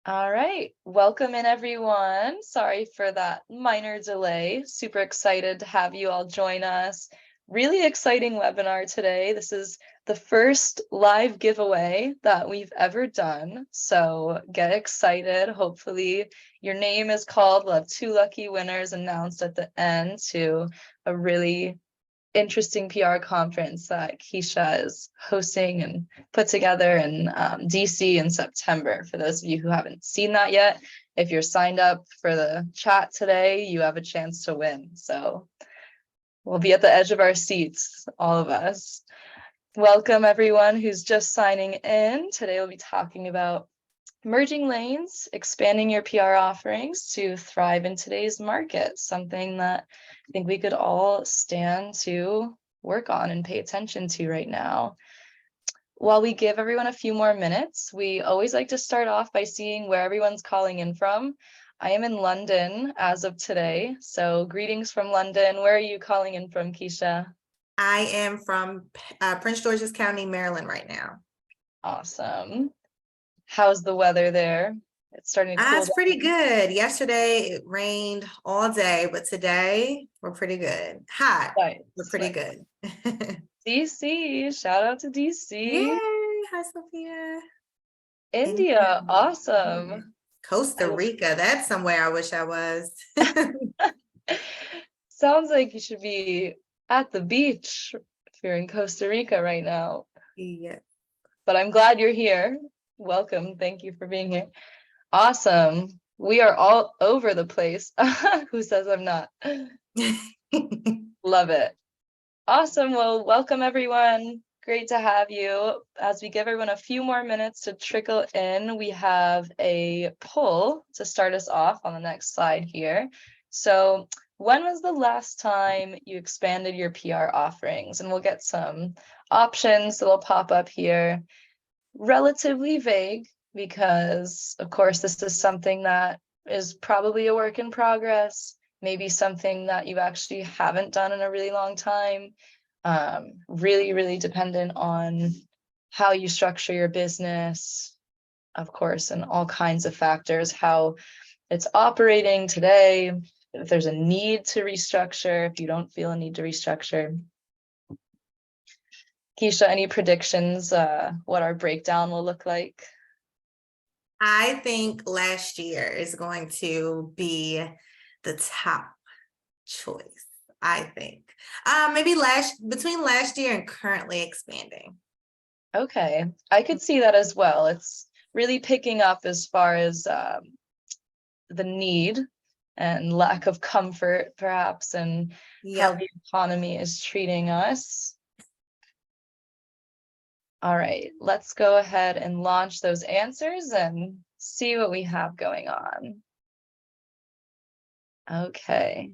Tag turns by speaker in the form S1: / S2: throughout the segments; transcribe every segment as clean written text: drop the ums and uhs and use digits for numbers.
S1: All right, welcome in everyone. Sorry for that minor delay. Super excited to have you all join us. Really exciting webinar today. This is the first live giveaway that we've ever done. So get excited. Hopefully your name is called. We'll have 2 lucky winners announced at the end to a really interesting PR conference that Keisha is hosting and put together in DC in September. For those of you who haven't seen that yet, if you're signed up for the chat today, you have a chance to win. So we'll be at the edge of our seats, all of us. Welcome everyone who's just signing in. Today we'll be talking about merging lanes, expanding your PR offerings to thrive in today's market, something that I think we could all stand to work on and pay attention to right now. While we give everyone a few more minutes, we always like to start off by seeing where everyone's calling in from. I am in London as of today, so greetings from London. Where are you calling in from, Keisha?
S2: I am from Prince George's County, Maryland right now.
S1: Awesome. How's the weather there? It's starting to cool
S2: It's pretty good. Yesterday it rained all day, but today we're pretty good. Hot,
S1: nice.
S2: we're pretty good.
S1: DC, shout out to DC.
S2: Yay! Hi, Sophia.
S1: India, awesome.
S2: Costa Rica, that's somewhere I wish I was.
S1: Sounds like you should be at the beach if you're in Costa Rica right now.
S2: Yeah.
S1: But I'm glad you're here. Welcome. Thank you for being here. Awesome. We are all over the place. Who says I'm not? Love it. Awesome. Well, welcome everyone. Great to have you. As we give everyone a few more minutes to trickle in, we have a poll to start us off on the next slide here. So when was the last time you expanded your PR offerings? And we'll get some options that'll pop up here. Relatively vague because, of course, this is something that is probably a work in progress, maybe something that you actually haven't done in a really long time. Really dependent on how you structure your business, of course, and all kinds of factors, how it's operating today, if there's a need to restructure, if you don't feel a need to restructure. Keisha, any predictions what our breakdown will look like?
S2: I think last year is going to be the top choice. I think maybe between last year and currently expanding.
S1: Okay, I could see that as well. It's really picking up as far as the need and lack of comfort, perhaps, and how the economy is treating us. All right, let's go ahead and launch those answers and see what we have going on. Okay,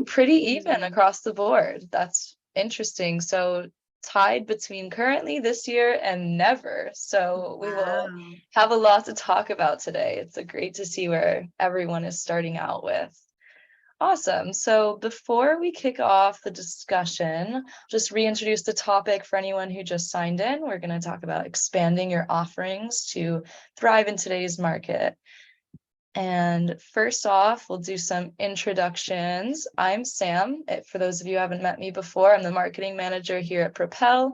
S1: pretty even across the board. That's interesting. So tied between currently, this year, and never. So we will have a lot to talk about today. It's great to see where everyone is starting out with. Awesome. So before we kick off the discussion, just reintroduce the topic for anyone who just signed in. We're going to talk about expanding your offerings to thrive in today's market. And first off, we'll do some introductions. I'm Sam. For those of you who haven't met me before, I'm the marketing manager here at Propel.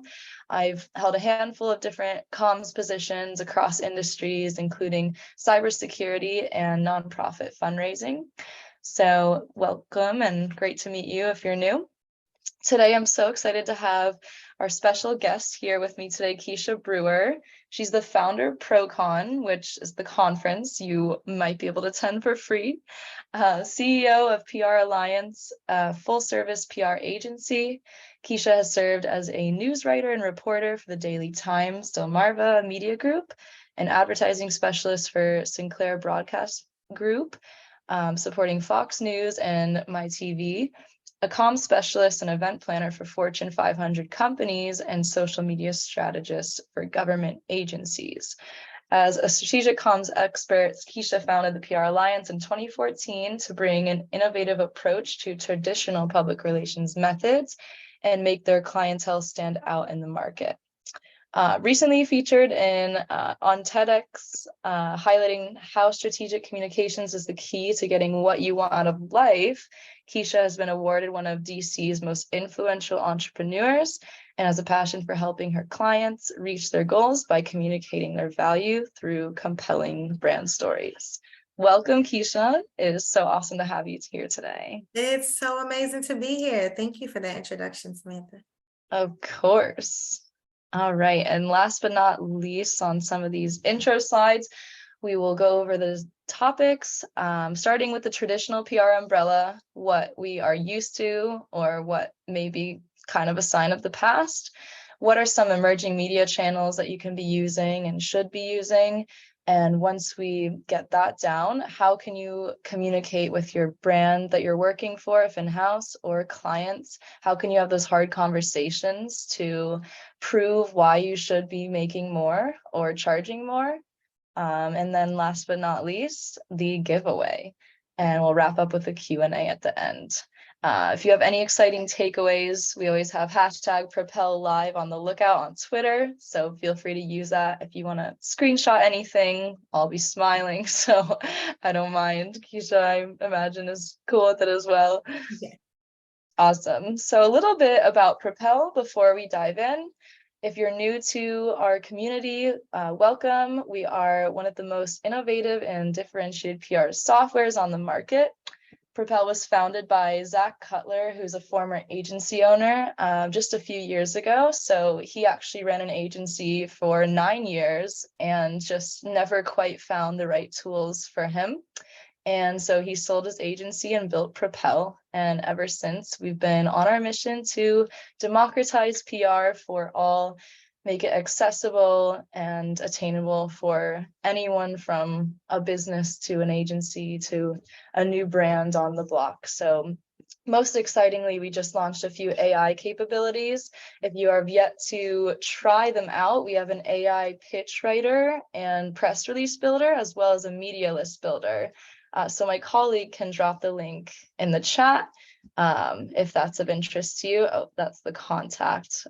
S1: I've held a handful of different comms positions across industries, including cybersecurity and nonprofit fundraising. So welcome and great to meet you if you're new. Today, I'm so excited to have our special guest here with me today, Keisha Brewer. She's the founder of PRocon, which is the conference you might be able to attend for free, CEO of PR Alliance, a full-service PR agency. Keisha has served as a news writer and reporter for the Daily Times, Delmarva Media Group, an advertising specialist for Sinclair Broadcast Group, supporting Fox News and MyTV, a comms specialist and event planner for Fortune 500 companies, and social media strategist for government agencies. As a strategic comms expert, Keisha founded the PR Alliance in 2014 to bring an innovative approach to traditional public relations methods and make their clientele stand out in the market. Recently featured in on TEDx, highlighting how strategic communications is the key to getting what you want out of life. Keisha has been awarded one of DC's most influential entrepreneurs and has a passion for helping her clients reach their goals by communicating their value through compelling brand stories. Welcome, Keisha. It is so awesome to have you here today.
S2: It's so amazing to be here. Thank you for that introduction, Samantha.
S1: Of course. All right. And last but not least, on some of these intro slides, we will go over the topics, starting with the traditional PR umbrella, what we are used to, or what may be kind of a sign of the past. What are some emerging media channels that you can be using and should be using? And once we get that down, how can you communicate with your brand that you're working for, if in-house or clients? How can you have those hard conversations to prove why you should be making more or charging more? And then last but not least, the giveaway. And we'll wrap up with a Q&A at the end. If you have any exciting takeaways, we always have hashtag Propel Live on the lookout on Twitter. So feel free to use that. If you want to screenshot anything, I'll be smiling. So I don't mind. Keisha, I imagine, is cool with it as well.
S2: Yeah.
S1: Awesome. So a little bit about Propel before we dive in. If you're new to our community, welcome. We are one of the most innovative and differentiated PR softwares on the market. Propel was founded by Zach Cutler, who's a former agency owner, just a few years ago. So he actually ran an agency for 9 years and just never quite found the right tools for him. And so he sold his agency and built Propel. And ever since, we've been on our mission to democratize PR for all, make it accessible and attainable for anyone from a business to an agency to a new brand on the block. So most excitingly, we just launched a few AI capabilities. If you have yet to try them out, we have an AI pitch writer and press release builder, as well as a media list builder. So my colleague can drop the link in the chat if that's of interest to you. Oh, that's the contact.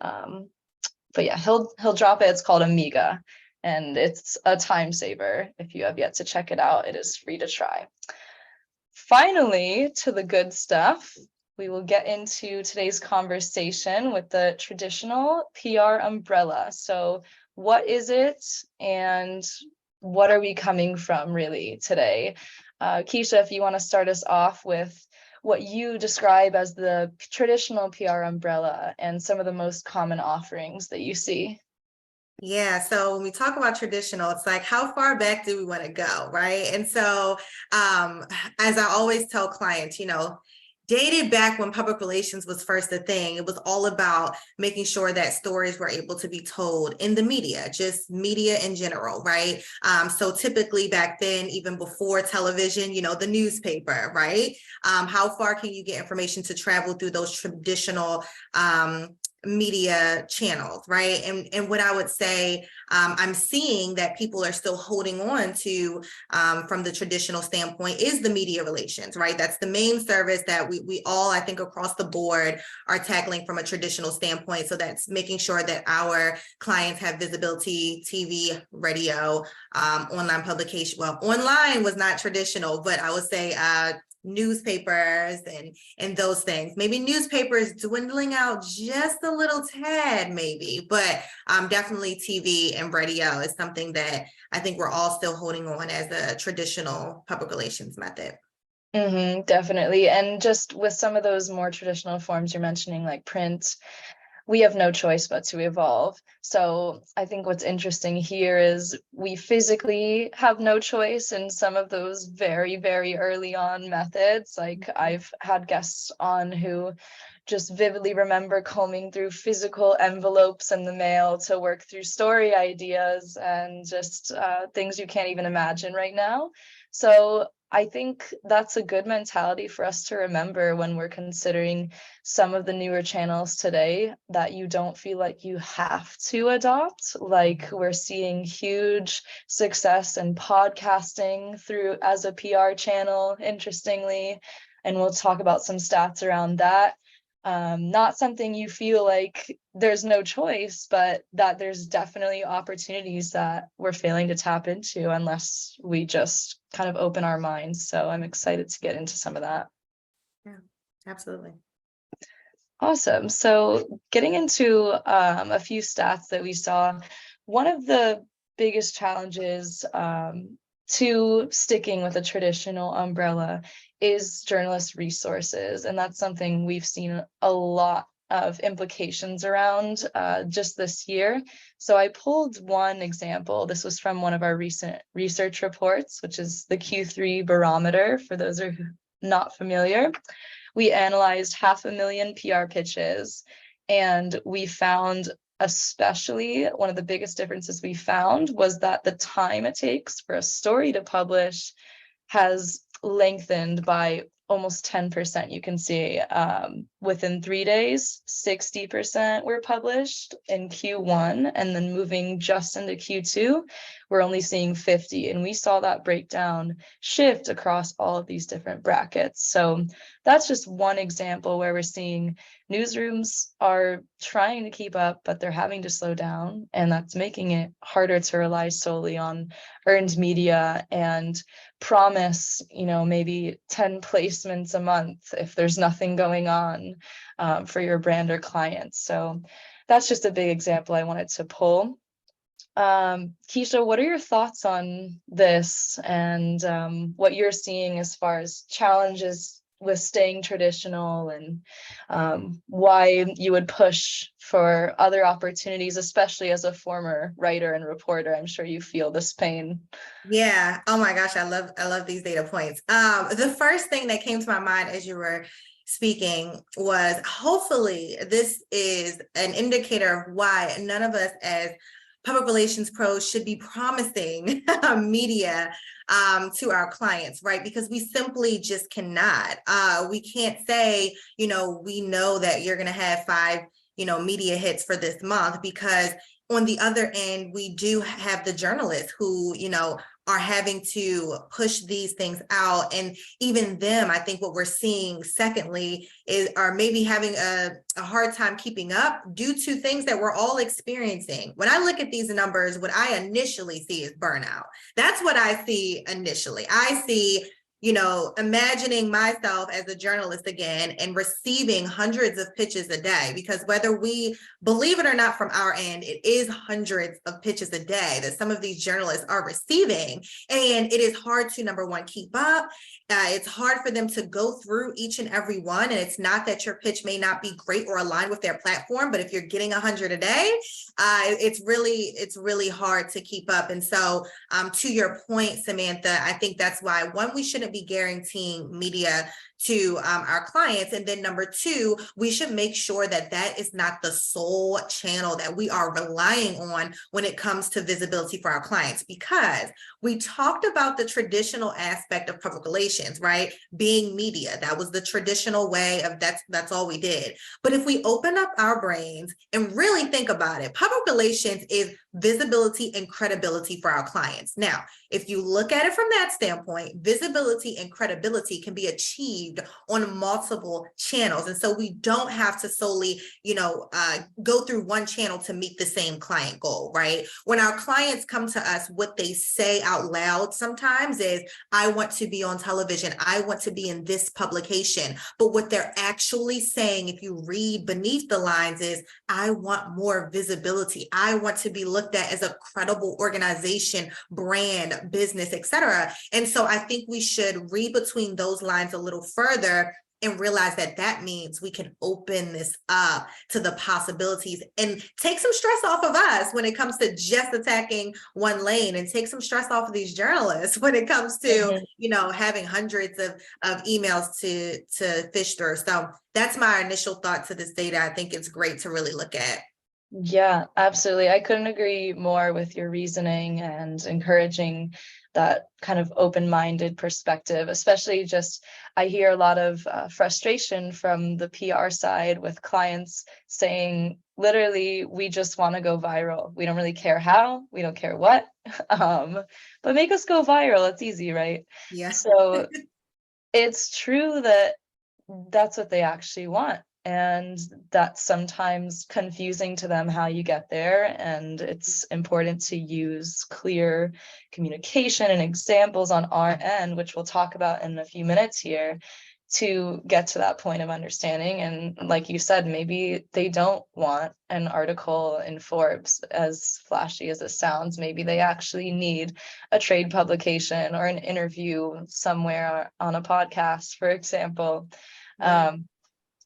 S1: But yeah, he'll drop it. It's called Amiga, and it's a time saver. If you have yet to check it out, it is free to try. Finally, to the good stuff, we will get into today's conversation with the traditional PR umbrella. So what is it and what are we coming from really today? Keisha, if you want to start us off with what you describe as the traditional PR umbrella and some of the most common offerings that you see.
S2: Yeah, so when we talk about traditional, it's like, how far back do we want to go, right? And so, as I always tell clients, dated back when public relations was first a thing, it was all about making sure that stories were able to be told in the media, just media in general, right? So typically back then, even before television, the newspaper, right? How far can you get information to travel through those traditional media channels, right? And what I would say, I'm seeing that people are still holding on to from the traditional standpoint is the media relations, right? That's the main service that we all, I think, across the board are tackling from a traditional standpoint. So that's making sure that our clients have visibility, TV, radio, online publication. Well, online was not traditional, but I would say newspapers and those things. Maybe newspapers dwindling out just a little tad, maybe, but definitely TV and radio is something that I think we're all still holding on as a traditional public relations method.
S1: Definitely. And just with some of those more traditional forms you're mentioning, like print, we have no choice but to evolve. So I think what's interesting here is we physically have no choice in some of those very, very early on methods. Like I've had guests on who just vividly remember combing through physical envelopes in the mail to work through story ideas and just things you can't even imagine right now. So I think that's a good mentality for us to remember when we're considering some of the newer channels today, that you don't feel like you have to adopt. Like we're seeing huge success in podcasting through as a PR channel, interestingly, and we'll talk about some stats around that. Not something you feel like there's no choice, but that there's definitely opportunities that we're failing to tap into unless we just kind of open our minds. So I'm excited to get into some of that.
S2: Yeah, absolutely.
S1: Awesome. So getting into a few stats that we saw, one of the biggest challenges to sticking with a traditional umbrella is journalist resources. And that's something we've seen a lot of implications around just this year. So I pulled one example. This was from one of our recent research reports, which is the Q3 barometer, for those who are not familiar. We analyzed 500,000 PR pitches, and we found, especially one of the biggest differences we found was that the time it takes for a story to publish has lengthened by almost 10%. You can see within 3 days, 60% were published in Q1, and then moving just into Q2, we're only seeing 50. And we saw that breakdown shift across all of these different brackets. So that's just one example where we're seeing newsrooms are trying to keep up, but they're having to slow down. And that's making it harder to rely solely on earned media and promise, maybe 10 placements a month if there's nothing going on for your brand or clients. So that's just a big example I wanted to pull. Keisha, what are your thoughts on this and what you're seeing as far as challenges with staying traditional, and why you would push for other opportunities, especially as a former writer and reporter? I'm sure you feel this pain.
S2: Yeah. Oh my gosh, I love these data points. The first thing that came to my mind as you were speaking was, hopefully this is an indicator of why none of us as public relations pros should be promising media to our clients, right? Because we simply just cannot. We can't say, we know that you're going to have 5, media hits for this month, because on the other end, we do have the journalists who, are having to push these things out. And even them, I think what we're seeing secondly are maybe having a hard time keeping up due to things that we're all experiencing. When I look at these numbers, what I initially see is burnout. That's what I see initially. I see, imagining myself as a journalist again and receiving hundreds of pitches a day, because whether we believe it or not, from our end, it is hundreds of pitches a day that some of these journalists are receiving. And it is hard to, number one, keep up. It's hard for them to go through each and every one. And it's not that your pitch may not be great or aligned with their platform, but if you're getting 100 a day, it's really hard to keep up. And so to your point, Samantha, I think that's why, one, we shouldn't be guaranteeing media to our clients. And then number two, we should make sure that that is not the sole channel that we are relying on when it comes to visibility for our clients, because we talked about the traditional aspect of public relations, right? Being media, that was the traditional way of that's all we did. But if we open up our brains and really think about it, public relations is visibility and credibility for our clients. Now, if you look at it from that standpoint, visibility and credibility can be achieved on multiple channels. And so we don't have to solely, go through one channel to meet the same client goal, right? When our clients come to us, what they say out loud sometimes is, I want to be on television. I want to be in this publication. But what they're actually saying, if you read beneath the lines, is, I want more visibility. I want to be looked at as a credible organization, brand, business, etc. And so I think we should read between those lines a little further and realize that that means we can open this up to the possibilities and take some stress off of us when it comes to just attacking one lane, and take some stress off of these journalists when it comes to, having hundreds of emails to fish through. So that's my initial thought to this data. I think it's great to really look at.
S1: Yeah, absolutely. I couldn't agree more with your reasoning and encouraging that kind of open-minded perspective, especially just, I hear a lot of frustration from the PR side with clients saying, literally, we just want to go viral. We don't really care how, we don't care what, but make us go viral. It's easy, right?
S2: Yeah.
S1: So it's true that that's what they actually want. and that's sometimes confusing to them how you get there. And it's important to use clear communication and examples on our end, which we'll talk about in a few minutes here, to get to that point of understanding. And like you said, maybe they don't want an article in Forbes, as flashy as it sounds. Maybe they actually need a trade publication or an interview somewhere on a podcast, for example.
S2: Yeah.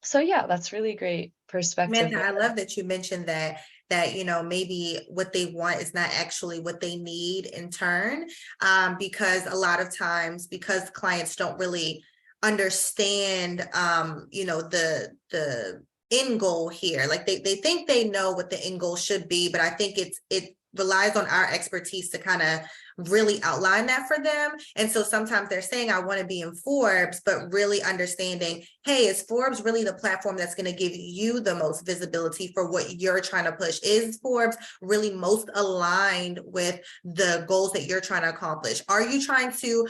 S1: So yeah, that's really great perspective
S2: Samantha, I
S1: there.
S2: love that you mentioned that maybe what they want is not actually what they need in turn, because a lot of times, because clients don't really understand the end goal here. Like they think they know what the end goal should be, but I think it relies on our expertise to kind of really outline that for them. And so sometimes they're saying, I want to be in Forbes, but really understanding, hey, is Forbes really the platform that's going to give you the most visibility for what you're trying to push? Is Forbes really most aligned with the goals that you're trying to accomplish? Are you trying to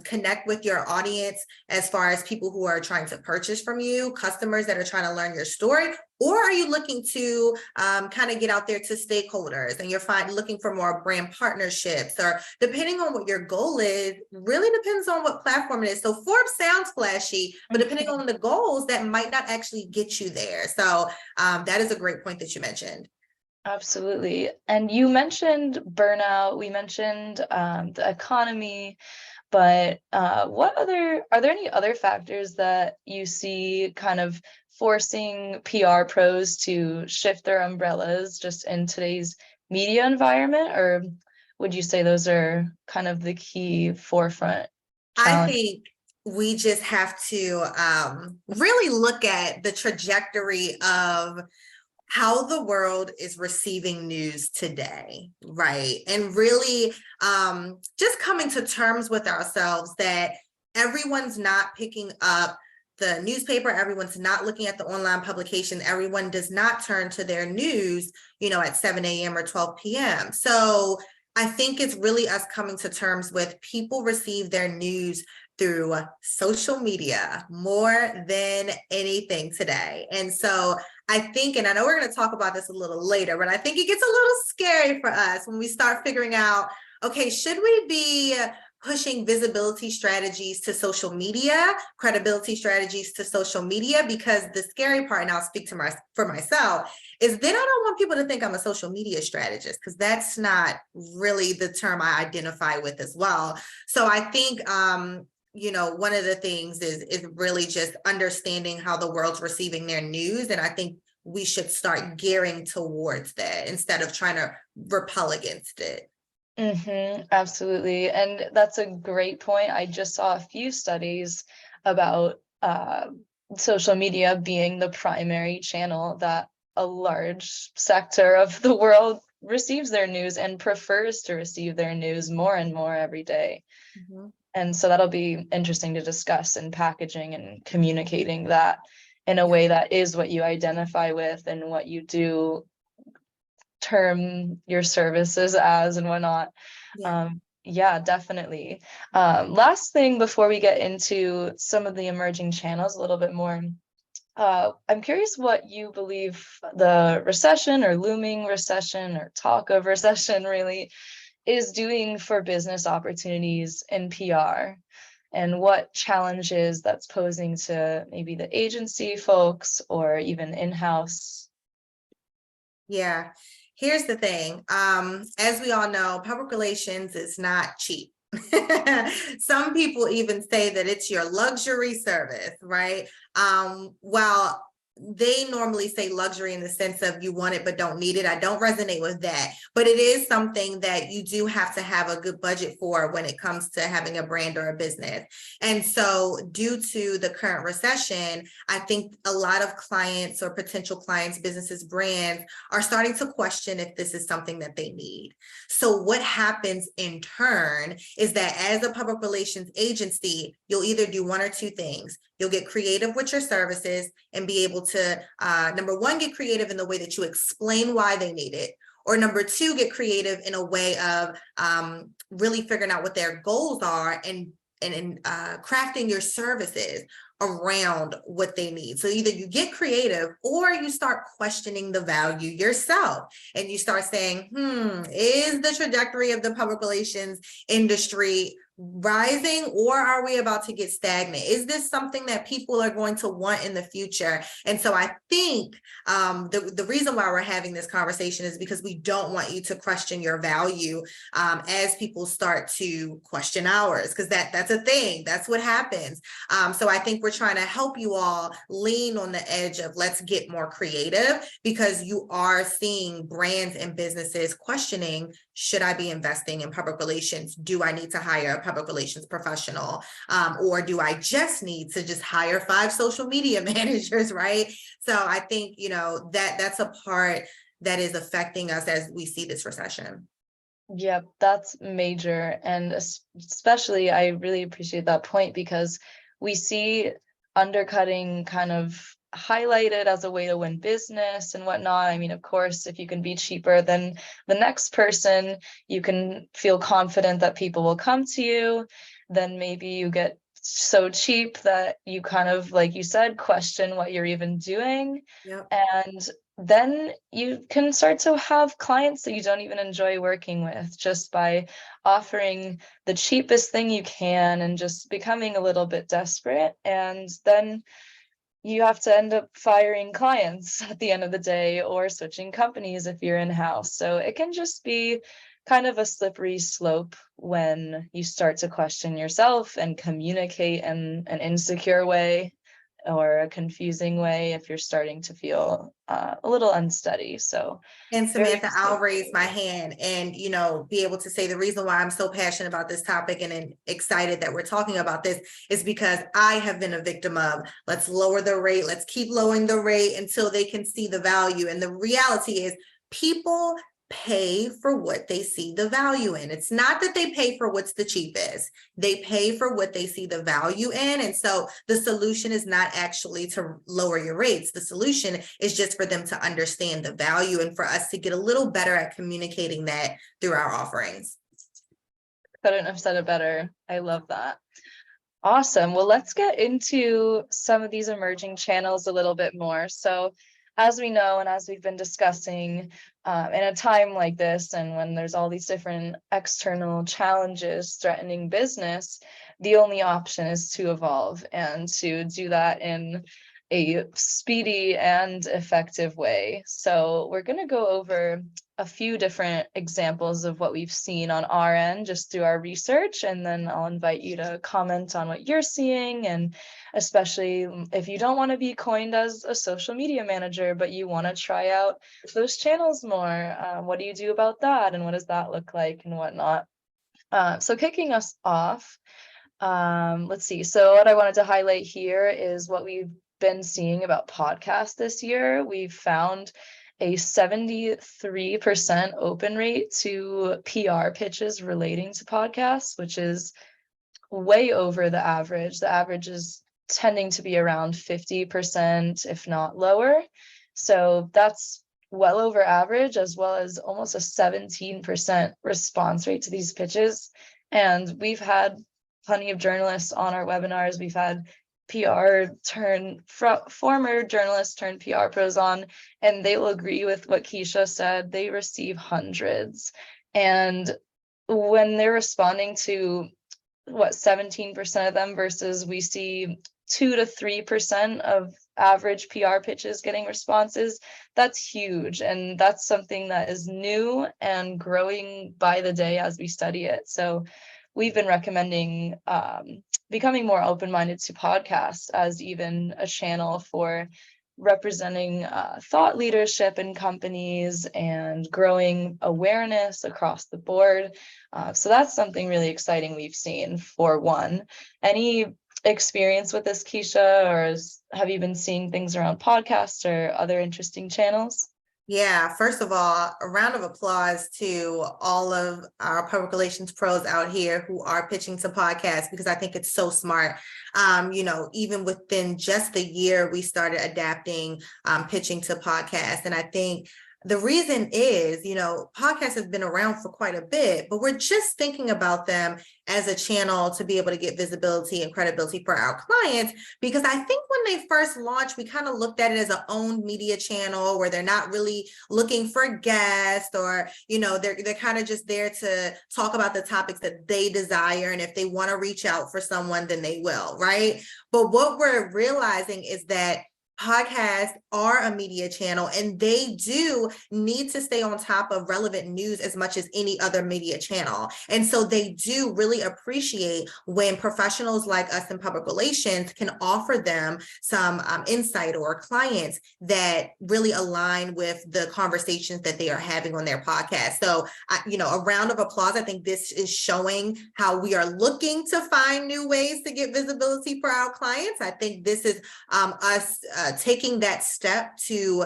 S2: connect with your audience as far as people who are trying to purchase from you, customers that are trying to learn your story? Or are you looking to kind of get out there to stakeholders and you're looking for more brand partnerships? Or depending on what your goal is, really depends on what platform it is. So Forbes sounds flashy, but depending on the goals, that might not actually get you there. So that is a great point that you mentioned.
S1: Absolutely. And you mentioned burnout, we mentioned the economy, but are there any other factors that you see kind of forcing PR pros to shift their umbrellas just in today's media environment? Or would you say those are kind of the key forefront
S2: I
S1: challenges?
S2: think we just have to really look at the trajectory of how the world is receiving news today, right? And really just coming to terms with ourselves that everyone's not picking up the newspaper, everyone's not looking at the online publication, everyone does not turn to their news, at 7 a.m. or 12 p.m. So I think it's really us coming to terms with people receive their news through social media more than anything today. And so I think, and I know we're going to talk about this a little later, but I think it gets a little scary for us when we start figuring out, okay, should we be pushing visibility strategies to social media, credibility strategies to social media? Because the scary part, and I'll speak for myself, is then I don't want people to think I'm a social media strategist, because that's not really the term I identify with as well. So I think one of the things is really just understanding how the world's receiving their news. And I think we should start gearing towards that instead of trying to repel against it.
S1: Absolutely. And that's a great point. I just saw a few studies about social media being the primary channel that a large sector of the world receives their news and prefers to receive their news more and more every day.
S2: Mm-hmm.
S1: And so that'll be interesting to discuss in packaging and communicating that in a way that is what you identify with and what you do term your services as and whatnot. Yeah, definitely. Last thing before we get into some of the emerging channels a little bit more, I'm curious what you believe the recession or looming recession or talk of recession really is doing for business opportunities in PR, and what challenges that's posing to maybe the agency folks or even in-house.
S2: Yeah. Here's the thing. As we all know, public relations is not cheap. Some people even say that it's your luxury service, right? While they normally say luxury in the sense of you want it but don't need it. I don't resonate with that, but it is something that you do have to have a good budget for when it comes to having a brand or a business. And so due to the current recession, I think a lot of clients or potential clients, businesses, brands are starting to question if this is something that they need. So what happens in turn is that as a public relations agency, you'll either do one or two things. You'll get creative with your services and be able to, number one, get creative in the way that you explain why they need it. Or number two, get creative in a way of really figuring out what their goals are and crafting your services around what they need. So either you get creative or you start questioning the value yourself and you start saying, is the trajectory of the public relations industry rising, or are we about to get stagnant? Is this something that people are going to want in the future? And so I think the reason why we're having this conversation is because we don't want you to question your value as people start to question ours, because that's a thing. That's what happens. So I think we're trying to help you all lean on the edge of let's get more creative, because you are seeing brands and businesses questioning, should I be investing in public relations? Do I need to hire a public relations professional? Or do I just need to just hire 5 social media managers, right? So I think, that's a part that is affecting us as we see this recession.
S1: Yep, that's major. And especially, I really appreciate that point, because we see undercutting kind of highlighted as a way to win business and whatnot. I mean, of course, if you can be cheaper than the next person, you can feel confident that people will come to you. Then maybe you get so cheap that you kind of, like you said, question what you're even doing.
S2: Yep.
S1: And then you can start to have clients that you don't even enjoy working with, just by offering the cheapest thing you can and just becoming a little bit desperate. And then you have to end up firing clients at the end of the day, or switching companies if you're in-house. So it can just be kind of a slippery slope when you start to question yourself and communicate in an insecure way or a confusing way if you're starting to feel a little unsteady. So
S2: And
S1: very
S2: Samantha, I'll raise my hand and, be able to say the reason why I'm so passionate about this topic and excited that we're talking about this is because I have been a victim of, let's lower the rate, let's keep lowering the rate until they can see the value. And the reality is people pay for what they see the value in. It's not that they pay for what's the cheapest. They pay for what they see the value in. And so the solution is not actually to lower your rates. The solution is just for them to understand the value and for us to get a little better at communicating that through our offerings.
S1: Couldn't have said it better. I love that. Awesome. Well, let's get into some of these emerging channels a little bit more. So as we know, and as we've been discussing, in a time like this, and when there's all these different external challenges threatening business, the only option is to evolve, and to do that in a speedy and effective way. So we're going to go over a few different examples of what we've seen on our end just through our research, and then I'll invite you to comment on what you're seeing, and especially if you don't want to be coined as a social media manager but you want to try out those channels more, what do you do about that, and what does that look like, and whatnot. So kicking us off, let's see. So what I wanted to highlight here is what we've been seeing about podcasts this year. We've found a 73% open rate to PR pitches relating to podcasts, which is way over the average. The average is tending to be around 50%, if not lower. So that's well over average, as well as almost a 17% response rate to these pitches. And we've had plenty of journalists on our webinars. We've had former journalists turned PR pros on, and they will agree with what Keisha said. They receive hundreds. And when they're responding to 17% of them, versus we see 2 to 3% of average PR pitches getting responses, that's huge. And that's something that is new and growing by the day as we study it. So we've been recommending becoming more open-minded to podcasts as even a channel for representing thought leadership in companies and growing awareness across the board. So that's something really exciting we've seen for one. Any experience with this, Keisha, or have you been seeing things around podcasts or other interesting channels?
S2: Yeah, first of all, a round of applause to all of our public relations pros out here who are pitching to podcasts, because I think it's so smart. Even within just the year, we started adapting pitching to podcasts. And I think The reason is, podcasts have been around for quite a bit, but we're just thinking about them as a channel to be able to get visibility and credibility for our clients. Because I think when they first launched, we kind of looked at it as an owned media channel where they're not really looking for guests, or, they're kind of just there to talk about the topics that they desire. And if they want to reach out for someone, then they will, right? But what we're realizing is that podcasts are a media channel, and they do need to stay on top of relevant news as much as any other media channel. And so they do really appreciate when professionals like us in public relations can offer them some insight, or clients that really align with the conversations that they are having on their podcast. So, a round of applause. I think this is showing how we are looking to find new ways to get visibility for our clients. I think this is us taking that step to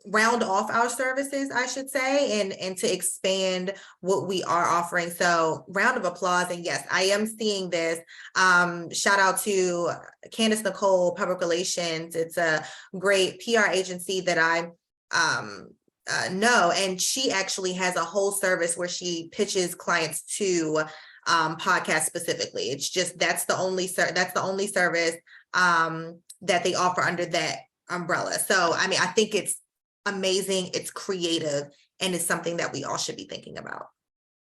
S2: round off our services, I should say, and to expand what we are offering. So round of applause. And yes, I am seeing this. Shout out to Candace Nicole, Public Relations. It's a great PR agency that I know, and she actually has a whole service where she pitches clients to podcasts specifically. It's just that's the only service that they offer under that umbrella. So, I think it's amazing, it's creative, and it's something that we all should be thinking about.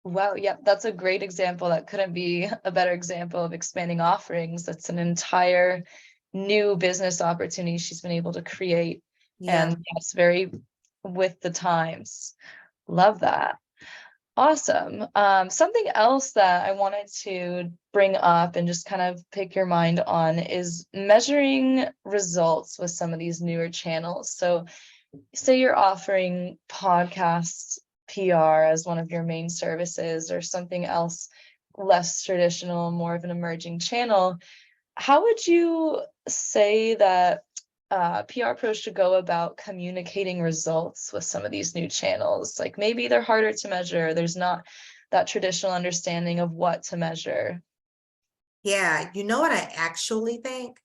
S1: Wow, yeah, that's a great example. That couldn't be a better example of expanding offerings. That's an entire new business opportunity she's been able to create.
S2: Yeah.
S1: And yes, very with the times. Love that. Awesome. Something else that I wanted to bring up and just kind of pick your mind on is measuring results with some of these newer channels. So say you're offering podcasts PR as one of your main services, or something else less traditional, more of an emerging channel. How would you say that PR pros should go about communicating results with some of these new channels? Like maybe they're harder to measure. There's not that traditional understanding of what to measure.
S2: Yeah, you know what I actually think?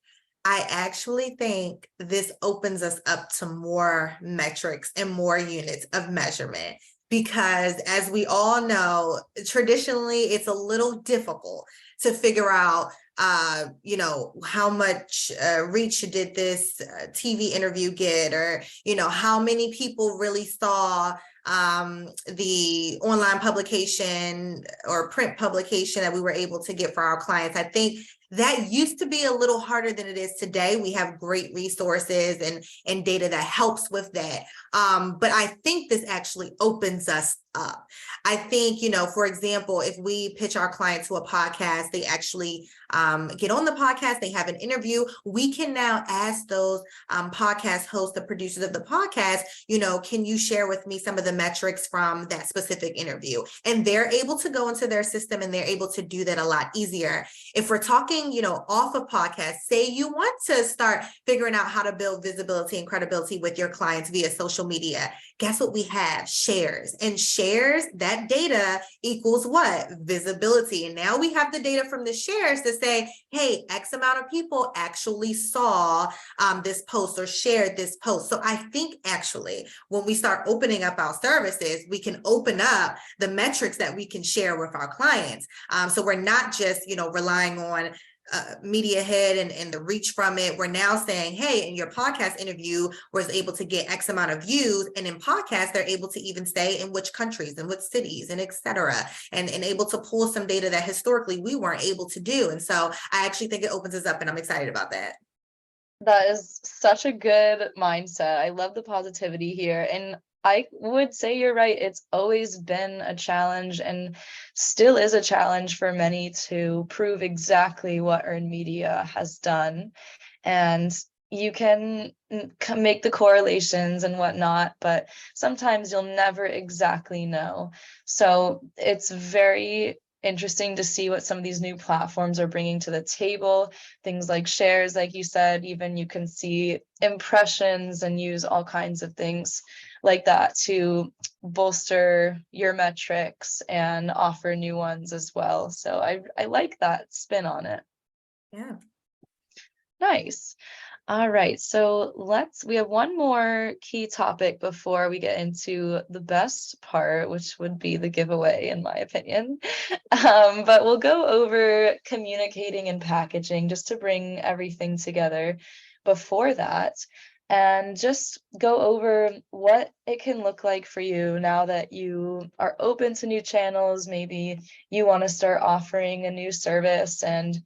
S2: I actually think this opens us up to more metrics and more units of measurement, because as we all know, traditionally it's a little difficult to figure out how much reach did this TV interview get, or how many people really saw the online publication or print publication that we were able to get for our clients. I think that used to be a little harder than it is today. We have great resources and data that helps with that. But I think this actually opens us up. I think, for example, if we pitch our client to a podcast, they actually get on the podcast, they have an interview. We can now ask those podcast hosts, the producers of the podcast, can you share with me some of the metrics from that specific interview? And they're able to go into their system, and they're able to do that a lot easier. If we're talking, off of podcasts, say you want to start figuring out how to build visibility and credibility with your clients via social media, guess what we have? Shares. And shares, that data equals what? Visibility. And now we have the data from the shares to say, hey, X amount of people actually saw this post or shared this post. So I think actually when we start opening up our services, we can open up the metrics that we can share with our clients. So we're not just, relying on media head and the reach from it. We're now saying, hey, in your podcast interview was able to get X amount of views, and in podcasts they're able to even say in which countries and which cities and etc. And able to pull some data that historically we weren't able to do. And so I actually think it opens us up, and I'm excited about that.
S1: That is such a good mindset. I love the positivity here. And I would say you're right. It's always been a challenge, and still is a challenge for many, to prove exactly what earned media has done. And you can make the correlations and whatnot, but sometimes you'll never exactly know. So it's very interesting to see what some of these new platforms are bringing to the table. Things like shares, like you said, even you can see impressions and use all kinds of things like that to bolster your metrics and offer new ones as well. So I like that spin on it.
S2: Yeah.
S1: Nice. All right, so we have one more key topic before we get into the best part, which would be the giveaway, in my opinion. But we'll go over communicating and packaging just to bring everything together before that, and just go over what it can look like for you now that you are open to new channels. Maybe you want to start offering a new service and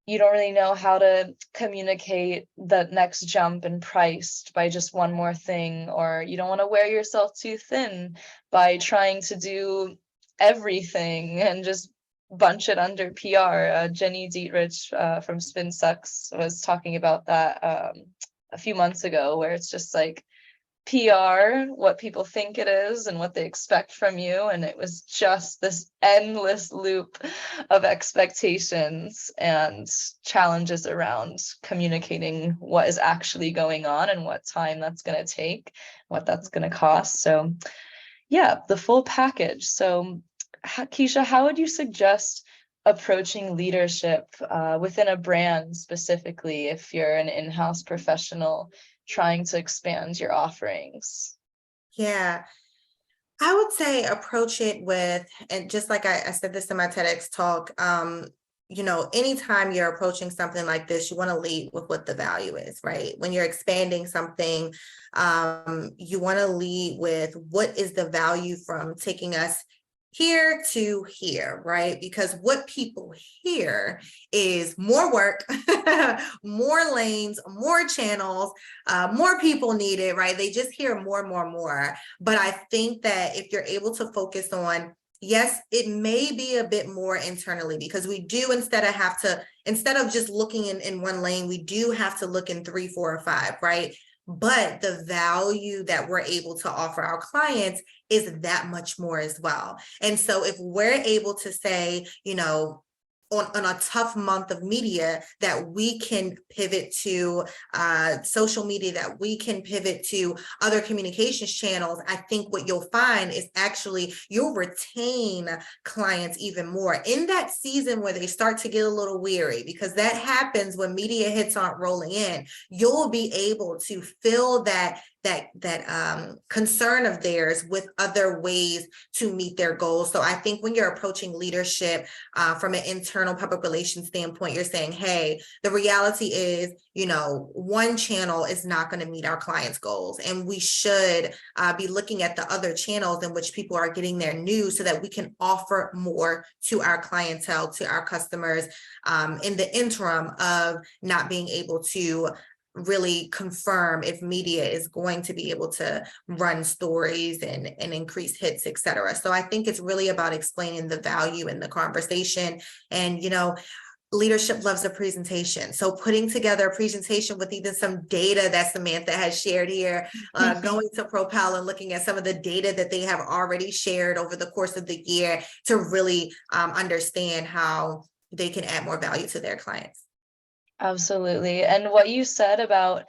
S1: you don't really know how to communicate the next jump in price by just one more thing, or you don't want to wear yourself too thin by trying to do everything and just bunch it under PR. Jenny Dietrich from Spin Sucks was talking about that a few months ago, where it's just like PR, what people think it is and what they expect from you. And it was just this endless loop of expectations and challenges around communicating what is actually going on and what time that's going to take, what that's going to cost. So, yeah, the full package. So, Keisha, how would you suggest approaching leadership within a brand specifically if you're an in-house professional trying to expand your offerings?
S2: Yeah, I would say approach it with, and just like I said this in my TEDx talk, anytime you're approaching something like this, you want to lead with what the value is, right? When you're expanding something, you want to lead with what is the value from taking us here to here, right? Because what people hear is more work, more lanes, more channels, more people needed, right? They just hear more, more, more. But I think that if you're able to focus on, yes, it may be a bit more internally, because we do, instead of just looking in one lane, we do have to look in 3, 4, or 5, right? But the value that we're able to offer our clients is that much more as well. And so if we're able to say, on a tough month of media, that we can pivot to social media, that we can pivot to other communications channels, I think what you'll find is actually you'll retain clients even more in that season where they start to get a little weary, because that happens when media hits aren't rolling in. You'll be able to fill that concern of theirs with other ways to meet their goals. So I think when you're approaching leadership from an internal public relations standpoint, you're saying, hey, the reality is, one channel is not going to meet our clients' goals. And we should be looking at the other channels in which people are getting their news so that we can offer more to our clientele, to our customers, in the interim of not being able to really confirm if media is going to be able to run stories and increase hits, et cetera. So I think it's really about explaining the value in the conversation. And, leadership loves a presentation. So putting together a presentation with even some data that Samantha has shared here, going to Propel and looking at some of the data that they have already shared over the course of the year to really understand how they can add more value to their clients.
S1: Absolutely. And what you said about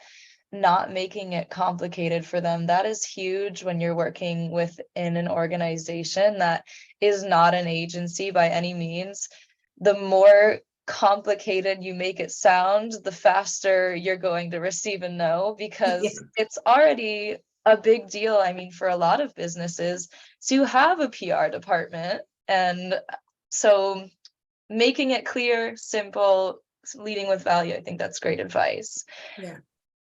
S1: not making it complicated for them, that is huge when you're working within an organization that is not an agency by any means. The more complicated you make it sound, the faster you're going to receive a no, because it's already a big deal. I mean, for a lot of businesses to have a PR department. And so making it clear, simple, leading with value, I think that's great advice.
S2: Yeah.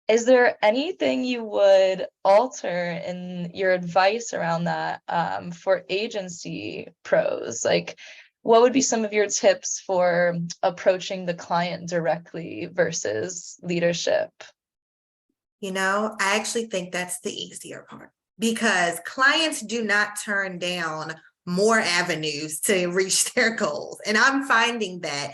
S1: Is there anything you would alter in your advice around that for agency pros? Like, what would be some of your tips for approaching the client directly versus leadership?
S2: I actually think that's the easier part, because clients do not turn down more avenues to reach their goals. And I'm finding that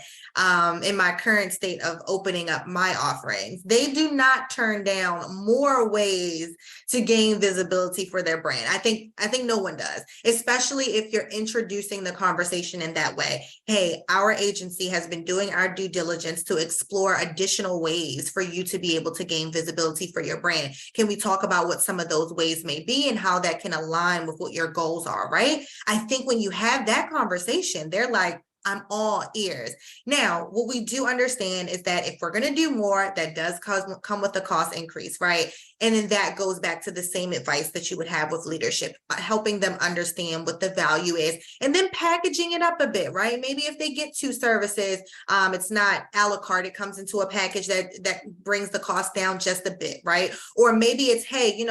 S2: in my current state of opening up my offerings, they do not turn down more ways to gain visibility for their brand. I think no one does, especially if you're introducing the conversation in that way. Hey, our agency has been doing our due diligence to explore additional ways for you to be able to gain visibility for your brand. Can we talk about what some of those ways may be and how that can align with what your goals are, right? I think when you have that conversation, they're like, I'm all ears. Now, what we do understand is that if we're going to do more, that does come with a cost increase, right? And then that goes back to the same advice that you would have with leadership, helping them understand what the value is, and then packaging it up a bit, right? Maybe if they get 2 services, it's not a la carte, it comes into a package that brings the cost down just a bit, right? Or maybe it's, hey,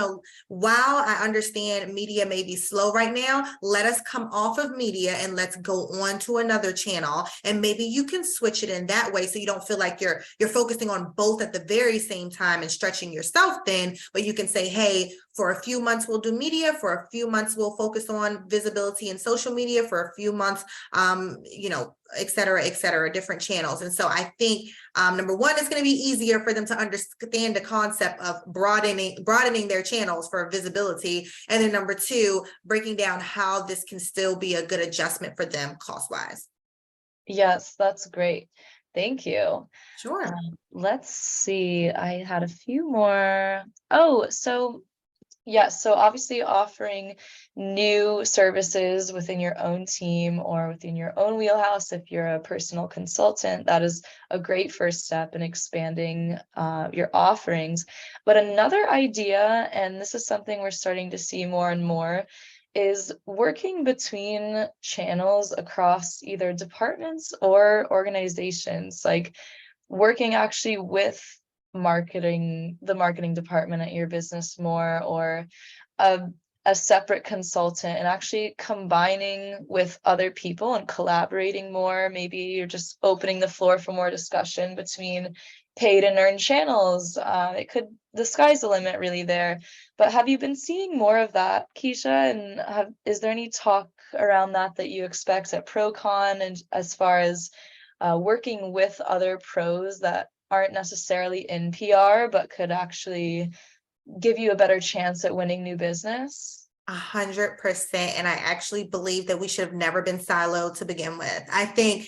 S2: while I understand media may be slow right now, let us come off of media and let's go on to another channel. And maybe you can switch it in that way so you don't feel like you're focusing on both at the very same time and stretching yourself thin, but you can say, hey, for a few months we'll do media, for a few months we'll focus on visibility and social media, for a few months, et cetera, different channels. And so I think number one, it's going to be easier for them to understand the concept of broadening their channels for visibility. And then number two, breaking down how this can still be a good adjustment for them cost-wise.
S1: Yes, that's great. Thank you.
S2: Sure.
S1: Let's see. I had a few more. Oh, so yes, so obviously offering new services within your own team or within your own wheelhouse, if you're a personal consultant, that is a great first step in expanding your offerings. But another idea, and this is something we're starting to see more and more, is working between channels across either departments or organizations, like working actually with the marketing department at your business more, or a, a separate consultant, and actually combining with other people and collaborating more. Maybe you're just opening the floor for more discussion between paid and earned channels. The sky's the limit really there. But have you been seeing more of that, Keisha? And is there any talk around that you expect at PRocon, and as far as working with other pros that aren't necessarily in PR, but could actually give you a better chance at winning new business?
S2: 100%. And I actually believe that we should have never been siloed to begin with. I think,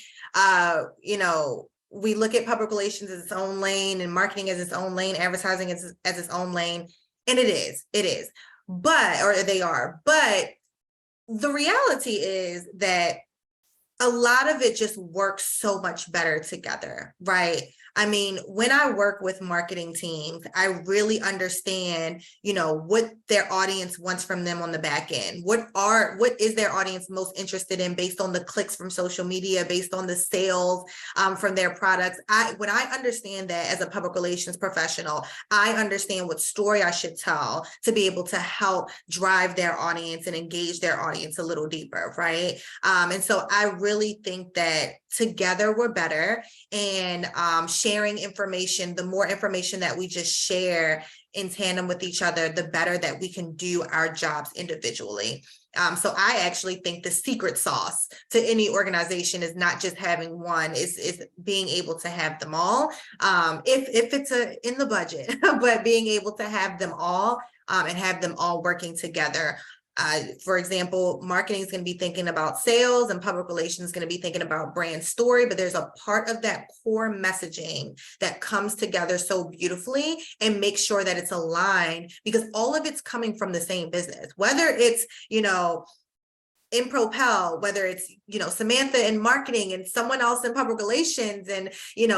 S2: we look at public relations as its own lane and marketing as its own lane, advertising as its own lane. And it is, or they are. But the reality is that a lot of it just works so much better together, right? I mean, when I work with marketing teams, I really understand, what their audience wants from them on the back end. What is their audience most interested in based on the clicks from social media, based on the sales from their products? When I understand that as a public relations professional, I understand what story I should tell to be able to help drive their audience and engage their audience a little deeper, right? And so I really think that together we're better, and sharing information, the more information that we just share in tandem with each other, the better that we can do our jobs individually. So I actually think the secret sauce to any organization is not just having one, is being able to have them all, if it's in the budget, but being able to have them all and have them all working together. For example, marketing is going to be thinking about sales, and public relations is going to be thinking about brand story, but there's a part of that core messaging that comes together so beautifully and makes sure that it's aligned, because all of it's coming from the same business, whether it's, in Propel, whether it's, Samantha in marketing and someone else in public relations, and,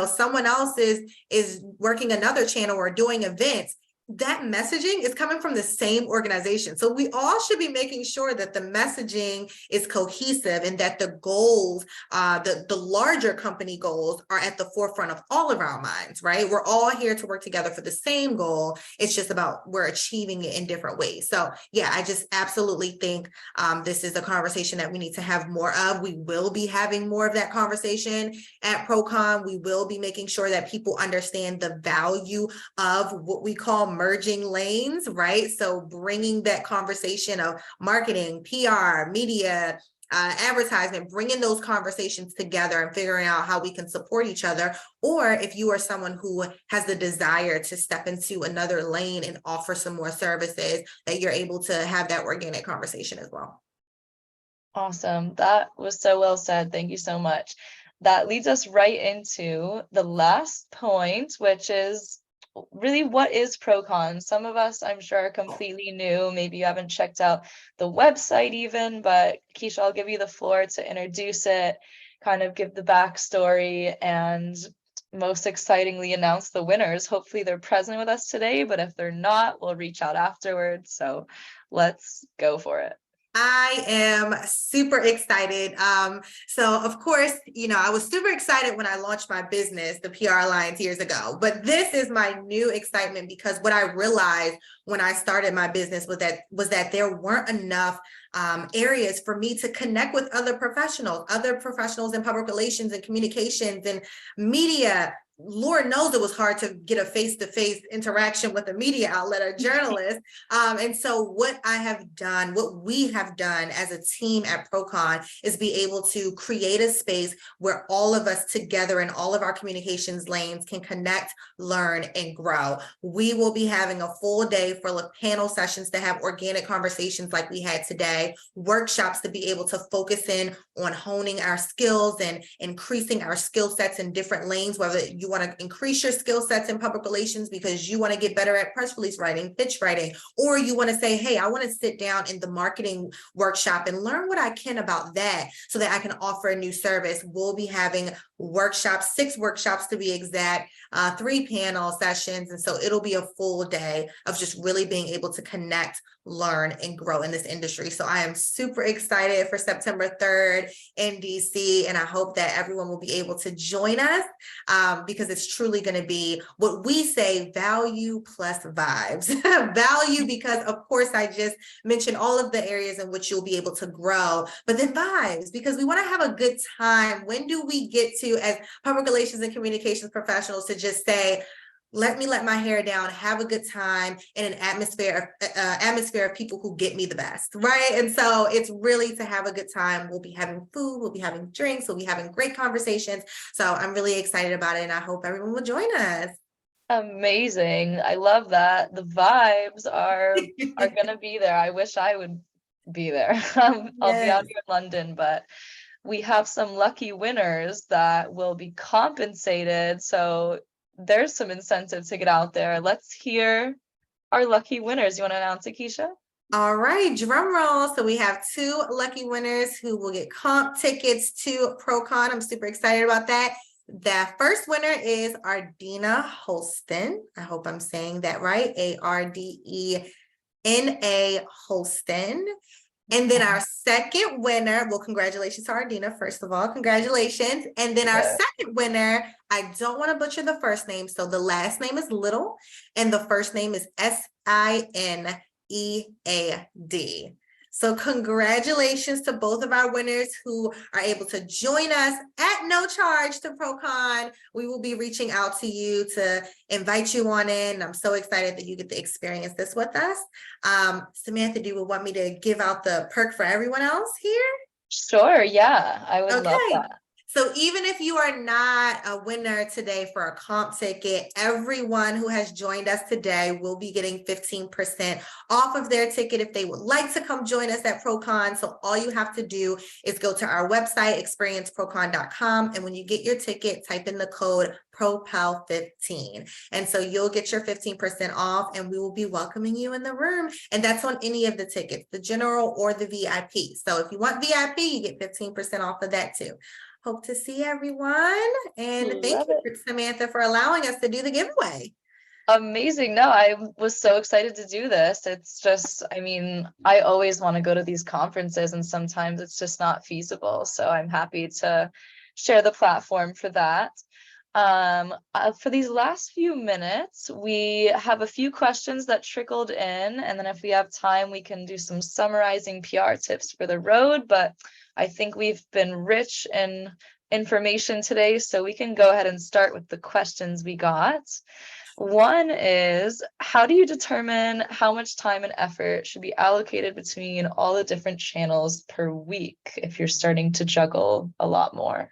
S2: someone else is working another channel or doing events. That messaging is coming from the same organization. So we all should be making sure that the messaging is cohesive, and that the goals, the larger company goals, are at the forefront of all of our minds, right? We're all here to work together for the same goal. It's just about we're achieving it in different ways. So yeah, I just absolutely think this is a conversation that we need to have more of. We will be having more of that conversation at PRocon. We will be making sure that people understand the value of what we call merging lanes, right? So bringing that conversation of marketing, PR, media, advertisement, bringing those conversations together and figuring out how we can support each other. Or if you are someone who has the desire to step into another lane and offer some more services, that you're able to have that organic conversation as well.
S1: Awesome. That was so well said. Thank you so much. That leads us right into the last point, which is, really, what is PRocon? Some of us, I'm sure, are completely new. Maybe you haven't checked out the website even, but Keisha, I'll give you the floor to introduce it, kind of give the backstory, and most excitingly announce the winners. Hopefully they're present with us today, but if they're not, we'll reach out afterwards. So let's go for it.
S2: I am super excited. So of course, I was super excited when I launched my business, the PR Alliance, years ago, but this is my new excitement because what I realized when I started my business was that there weren't enough areas for me to connect with other professionals in public relations and communications and media. Lord knows it was hard to get a face-to-face interaction with a media outlet or journalist. And so what we have done as a team at PRocon is be able to create a space where all of us together in all of our communications lanes can connect, learn, and grow. We will be having a full day full of panel sessions to have organic conversations like we had today, workshops to be able to focus in on honing our skills and increasing our skill sets in different lanes, whether you want to increase your skill sets in public relations because you want to get better at press release writing, pitch writing, or you want to say, hey, I want to sit down in the marketing workshop and learn what I can about that so that I can offer a new service. We'll be having workshops, 6 workshops to be exact, 3 panel sessions. And so it'll be a full day of just really being able to connect, learn, and grow in this industry. So I am super excited for September 3rd in DC, and I hope that everyone will be able to join us because it's truly going to be what we say, value plus vibes. Value because, of course, I just mentioned all of the areas in which you'll be able to grow, but then vibes because we want to have a good time. When do we get to, as public relations and communications professionals, to just say, let me let my hair down, have a good time in an atmosphere of people who get me the best, right? And so it's really to have a good time. We'll be having food, we'll be having drinks, we'll be having great conversations. So I'm really excited about it, and I hope everyone will join us.
S1: Amazing. I love that. The vibes are gonna be there. I wish I would be there. I'll be out
S2: Yes.
S1: here in London, but we have some lucky winners that will be compensated. So there's some incentive to get out there. Let's hear our lucky winners. You want to announce it, Keisha?
S2: All right, drum roll. So we have 2 lucky winners who will get comp tickets to PRocon. I'm super excited about that. The first winner is Ardina Holston. I hope I'm saying that right. Ardena Holston. And then our second winner, well, congratulations to Ardina, first of all, congratulations. And then our second winner, I don't want to butcher the first name. So the last name is Little and the first name is Sinead. So congratulations to both of our winners who are able to join us at no charge to PRocon. We will be reaching out to you to invite you on in. I'm so excited that you get to experience this with us. Samantha, do you want me to give out the perk for everyone else here?
S1: Sure, yeah, I would love
S2: Okay.
S1: that.
S2: So even if you are not a winner today for a comp ticket, everyone who has joined us today will be getting 15% off of their ticket if they would like to come join us at PRocon. So all you have to do is go to our website, experienceprocon.com. And when you get your ticket, type in the code PROPEL15. And so you'll get your 15% off, and we will be welcoming you in the room. And that's on any of the tickets, the general or the VIP. So if you want VIP, you get 15% off of that too. Hope to see everyone. And thank you, Samantha, for allowing us to do the giveaway.
S1: Amazing. No, I was so excited to do this. It's just, I mean, I always want to go to these conferences and sometimes it's just not feasible. So I'm happy to share the platform for that. For these last few minutes, we have a few questions that trickled in, and then if we have time, we can do some summarizing PR tips for the road. But I think we've been rich in information today, so we can go ahead and start with the questions we got. One is, how do you determine how much time and effort should be allocated between all the different channels per week if you're starting to juggle a lot more?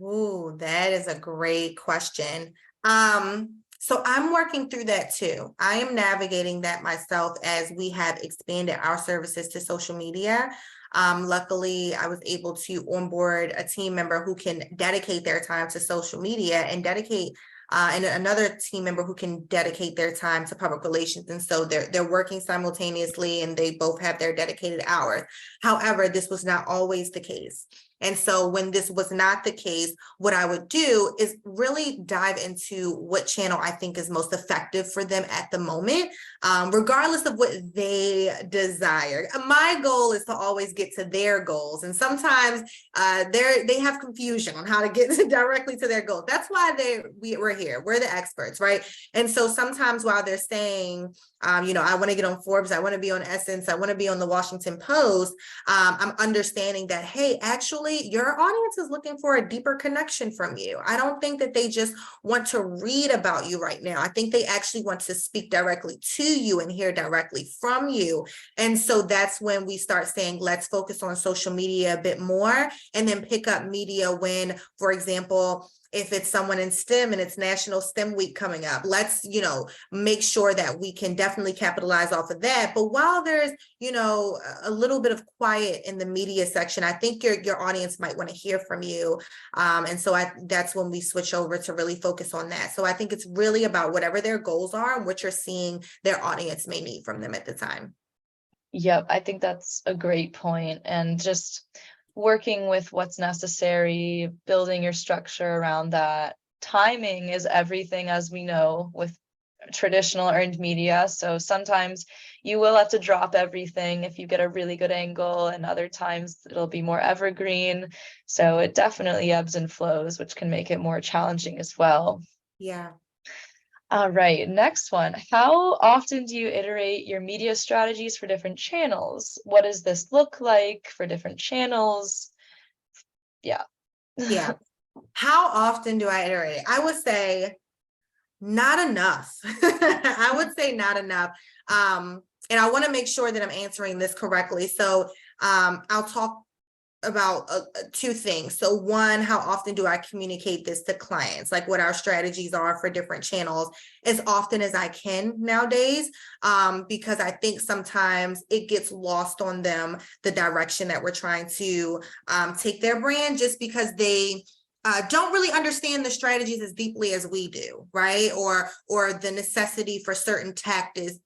S2: Ooh, that is a great question. So I'm working through that too. I am navigating that myself as we have expanded our services to social media. Luckily, I was able to onboard a team member who can dedicate their time to social media and dedicate and another team member who can dedicate their time to public relations. And so they're working simultaneously and they both have their dedicated hours. However, this was not always the case. And so when this was not the case, what I would do is really dive into what channel I think is most effective for them at the moment, regardless of what they desire. My goal is to always get to their goals. And sometimes they have confusion on how to get directly to their goals. That's why we're here. We're the experts, right? And so sometimes while they're saying, I want to get on Forbes, I want to be on Essence, I want to be on the Washington Post, I'm understanding that, hey, actually, your audience is looking for a deeper connection from you. I don't think that they just want to read about you right now. I think they actually want to speak directly to you and hear directly from you. And so that's when we start saying, let's focus on social media a bit more and then pick up media when, for example, if it's someone in STEM and it's National STEM Week coming up, let's, make sure that we can definitely capitalize off of that. But while there's, a little bit of quiet in the media section, I think your audience might want to hear from you. And so that's when we switch over to really focus on that. So I think it's really about whatever their goals are and what you're seeing their audience may need from them at the time.
S1: Yep, I think that's a great point. And just working with what's necessary, building your structure around that. Timing is everything, as we know, with traditional earned media. So sometimes you will have to drop everything if you get a really good angle, and other times it'll be more evergreen. So it definitely ebbs and flows, which can make it more challenging as well.
S2: Yeah.
S1: All right, next one. How often do you iterate your media strategies for different channels? What does this look like for different channels? Yeah.
S2: Yeah. How often do I iterate? I would say not enough. I would say not enough. And I want to make sure that I'm answering this correctly. So I'll talk about two things. So one, how often do I communicate this to clients, like what our strategies are for different channels, as often as I can nowadays, because I think sometimes it gets lost on them, the direction that we're trying to take their brand, just because they don't really understand the strategies as deeply as we do, right? Or the necessity for certain tactics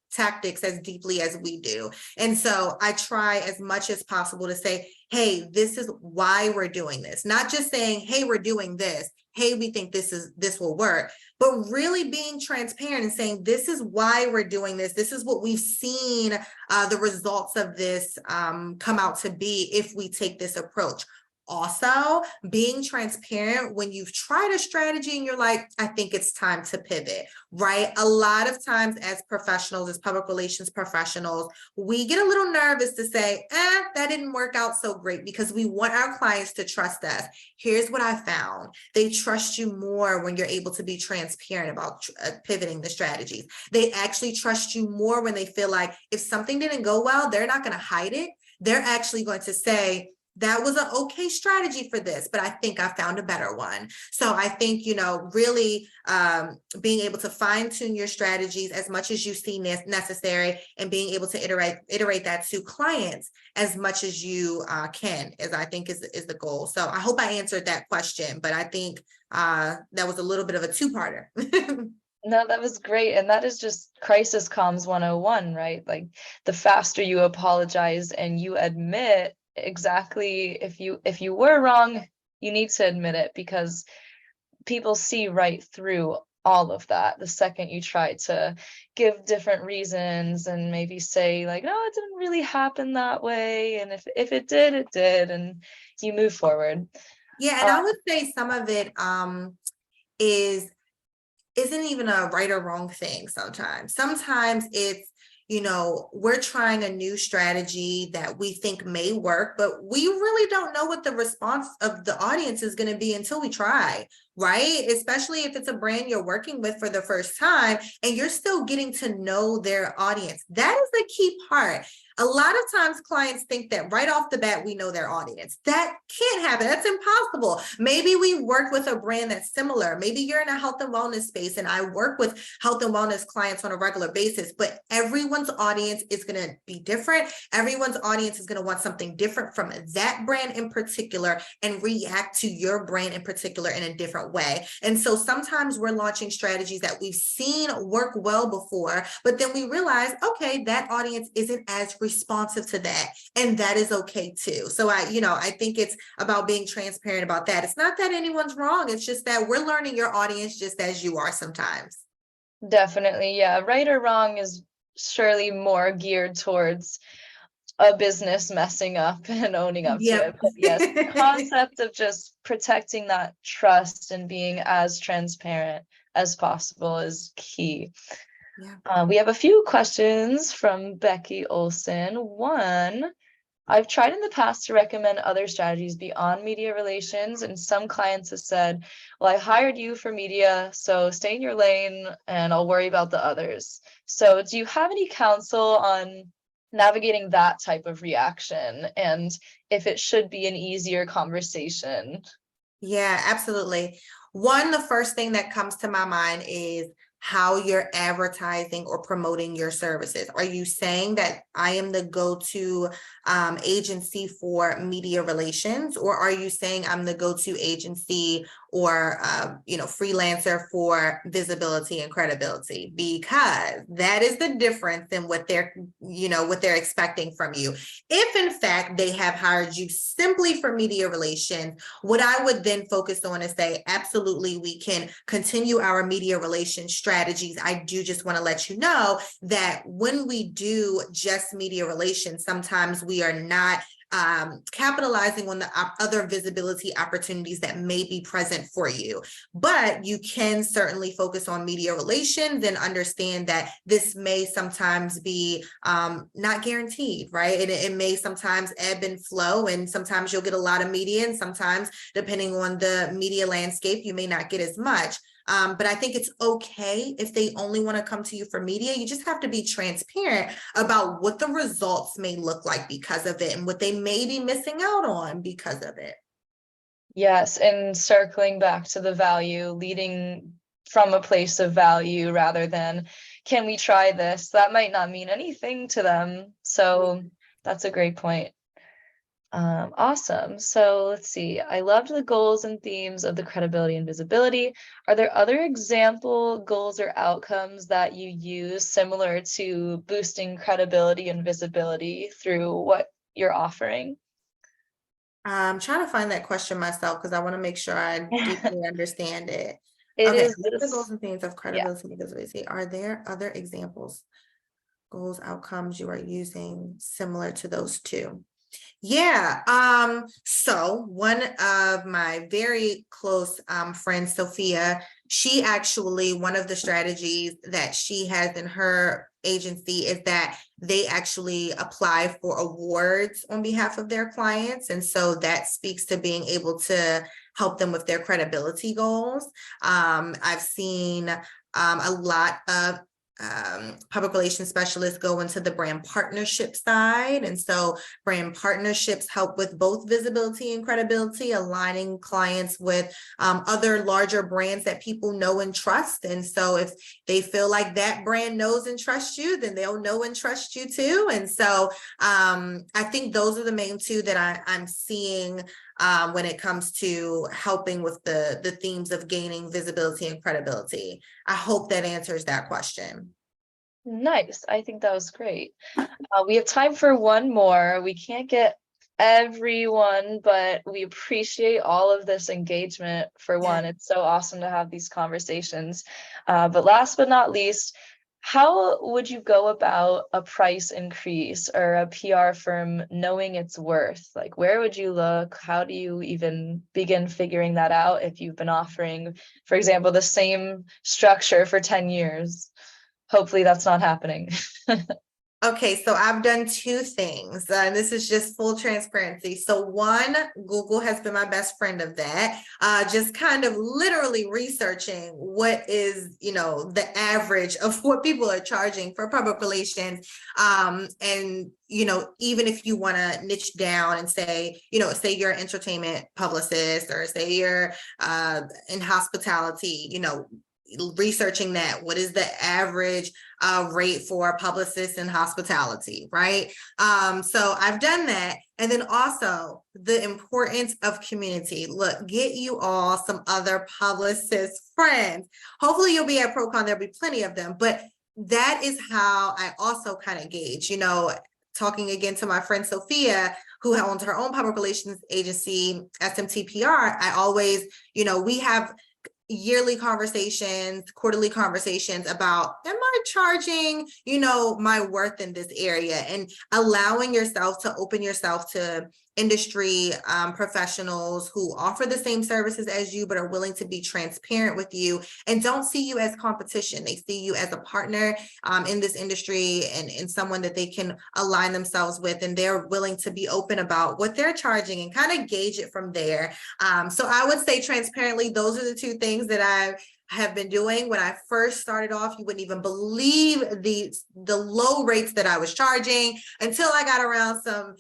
S2: as deeply as we do. And so I try as much as possible to say, hey, this is why we're doing this. Not just saying, hey, we're doing this. Hey, we think this will work, but really being transparent and saying, this is why we're doing this. This is what we've seen the results of this come out to be if we take this approach. Also, being transparent when you've tried a strategy and you're like, I think it's time to pivot, right? A lot of times as professionals, as public relations professionals, we get a little nervous to say, that didn't work out so great, because we want our clients to trust us. Here's what I found. They trust you more when you're able to be transparent about pivoting the strategies. They actually trust you more when they feel like if something didn't go well, they're not going to hide it. They're actually going to say, that was an okay strategy for this, but I think I found a better one. So I think, really being able to fine tune your strategies as much as you see necessary, and being able to iterate that to clients as much as you can, as I think is the goal. So I hope I answered that question, but I think that was a little bit of a two-parter.
S1: No, that was great. And that is just crisis comms 101, right? Like the faster you apologize and you admit exactly if you were wrong, you need to admit it, because people see right through all of that the second you try to give different reasons and maybe say like, no, it didn't really happen that way, and if it did, it did, and you move forward.
S2: Yeah, and I would say some of it isn't even a right or wrong thing. Sometimes it's, we're trying a new strategy that we think may work, but we really don't know what the response of the audience is going to be until we try, right? Especially if it's a brand you're working with for the first time and you're still getting to know their audience. That is the key part. A lot of times clients think that right off the bat, we know their audience. That can't happen. That's impossible. Maybe we work with a brand that's similar. Maybe you're in a health and wellness space and I work with health and wellness clients on a regular basis, but everyone's audience is going to be different. Everyone's audience is going to want something different from that brand in particular and react to your brand in particular in a different different way. And so sometimes we're launching strategies that we've seen work well before, but then we realize, okay, that audience isn't as responsive to that. And that is okay too. So I think it's about being transparent about that. It's not that anyone's wrong. It's just that we're learning your audience just as you are sometimes.
S1: Definitely. Yeah. Right or wrong is surely more geared towards a business messing up and owning up to it.
S2: Yep.
S1: But yes, the concept of just protecting that trust and being as transparent as possible is key.
S2: Yeah.
S1: We have a few questions from Becky Olson. One, I've tried in the past to recommend other strategies beyond media relations, and some clients have said, well, I hired you for media, so stay in your lane and I'll worry about the others. So do you have any counsel on navigating that type of reaction and if it should be an easier conversation?
S2: Yeah, absolutely. One, the first thing that comes to my mind is how you're advertising or promoting your services. Are you saying that I am the go-to agency for media relations, or are you saying I'm the go-to agency or freelancer for visibility and credibility? Because that is the difference in what they're expecting from you. If in fact they have hired you simply for media relations, what I would then focus on is say, absolutely, we can continue our media relations strategies. I do just want to let you know that when we do just media relations, sometimes we are not capitalizing on the other visibility opportunities that may be present for you. But you can certainly focus on media relations and understand that this may sometimes be not guaranteed, right? And it may sometimes ebb and flow, and sometimes you'll get a lot of media, and sometimes, depending on the media landscape, you may not get as much. But I think it's okay if they only want to come to you for media. You just have to be transparent about what the results may look like because of it and what they may be missing out on because of it.
S1: Yes, and circling back to the value, leading from a place of value rather than, can we try this? That might not mean anything to them. So that's a great point. Awesome. So let's see. I loved the goals and themes of the credibility and visibility. Are there other example goals or outcomes that you use similar to boosting credibility and visibility through what you're offering?
S2: I'm trying to find that question myself because I want to make sure I deeply understand it.
S1: It
S2: Okay,
S1: is
S2: what's the
S1: this,
S2: goals and themes of
S1: yeah.
S2: credibility and visibility? Are there other examples, goals, outcomes you are using similar to those two? Yeah. So one of my very close friends, Sophia, she actually, one of the strategies that she has in her agency is that they actually apply for awards on behalf of their clients. And so that speaks to being able to help them with their credibility goals. I've seen a lot of public relations specialists go into the brand partnership side. And so brand partnerships help with both visibility and credibility, aligning clients with other larger brands that people know and trust. And so if they feel like that brand knows and trusts you, then they'll know and trust you too. And so I think those are the main two that I'm seeing when it comes to helping with the themes of gaining visibility and credibility. I hope that answers that question.
S1: Nice. I think that was great. We have time for one more. We can't get everyone, but we appreciate all of this engagement for one. It's so awesome to have these conversations. But last but not least, how would you go about a price increase or a PR firm knowing its worth? Like, where would you look? How do you even begin figuring that out if you've been offering, for example, the same structure for 10 years? Hopefully that's not happening.
S2: Okay, so I've done two things. This is just full transparency. So one, Google has been my best friend of that. Just kind of literally researching what is, the average of what people are charging for public relations. And even if you want to niche down and say, say you're an entertainment publicist or say you're in hospitality, researching that. What is the average rate for publicists in hospitality, right? So I've done that. And then also the importance of community. Look, get you all some other publicist friends. Hopefully you'll be at PRocon, there'll be plenty of them, but that is how I also kind of gauge, talking again to my friend Sophia, who owns her own public relations agency, SMTPR. I always, we have yearly conversations, quarterly conversations about, am I charging, my worth in this area, and allowing yourself to open yourself to industry professionals who offer the same services as you, but are willing to be transparent with you and don't see you as competition. They see you as a partner in this industry, and someone that they can align themselves with, and they're willing to be open about what they're charging and kind of gauge it from there. So I would say transparently, those are the two things that I have been doing. When I first started off, you wouldn't even believe the low rates that I was charging, until I got around some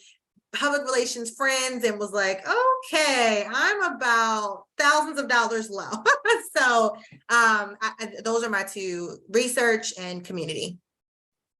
S2: public relations friends and was like, okay, I'm about thousands of dollars low. So those are my two: research and community.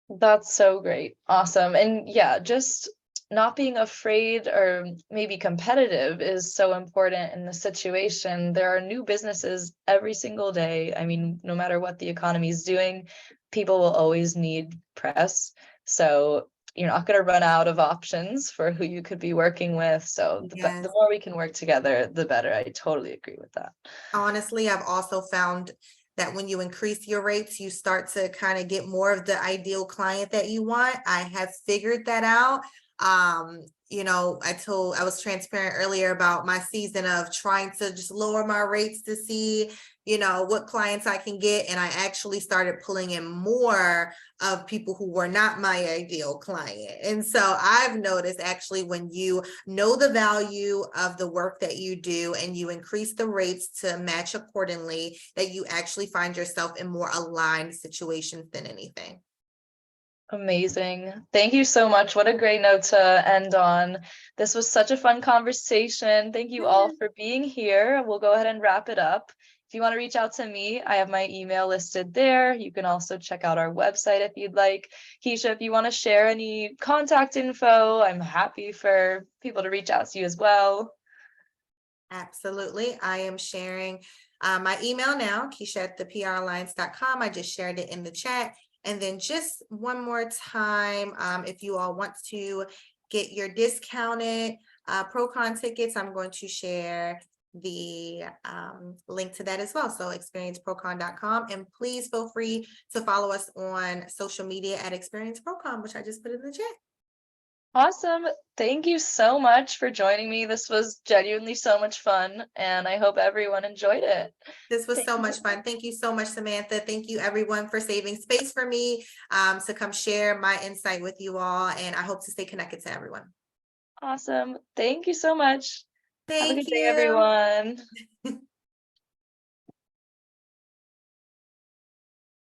S1: That's so great. Awesome. And yeah, just not being afraid or maybe competitive is so important in this situation. There are new businesses every single day. I mean, no matter what the economy is doing, people will always need press. So you're not going to run out of options for who you could be working with. So the more we can work together, the better. I totally agree with that.
S2: Honestly, I've also found that when you increase your rates, you start to kind of get more of the ideal client that you want. I have figured that out. I was transparent earlier about my season of trying to just lower my rates to see, what clients I can get. And I actually started pulling in more of people who were not my ideal client. And so I've noticed, actually, when you know the value of the work that you do and you increase the rates to match accordingly, that you actually find yourself in more aligned situations than anything.
S1: Amazing. Thank you so much. What a great note to end on. This was such a fun conversation. Thank you all for being here. We'll go ahead and wrap it up. If you want to reach out to me, I have my email listed there. You can also check out our website if you'd like. Keisha, if you want to share any contact info, I'm happy for people to reach out to you as well.
S2: Absolutely. I am sharing my email now, Keisha@thepralliance.com. I just shared it in the chat. And then just one more time, if you all want to get your discounted PRocon tickets, I'm going to share the link to that as well. So experienceprocon.com, and please feel free to follow us on social media at Experience PRocon, which I just put in the chat.
S1: Awesome. Thank you so much for joining me. This was genuinely so much fun, and I hope everyone enjoyed it.
S2: This was so much fun. Thank you so much, Samantha. Thank you, everyone, for saving space for me to come share my insight with you all. And I hope to stay connected to everyone.
S1: Awesome. Thank you so much. Have a
S2: Thank
S1: good day,
S2: you.
S1: everyone.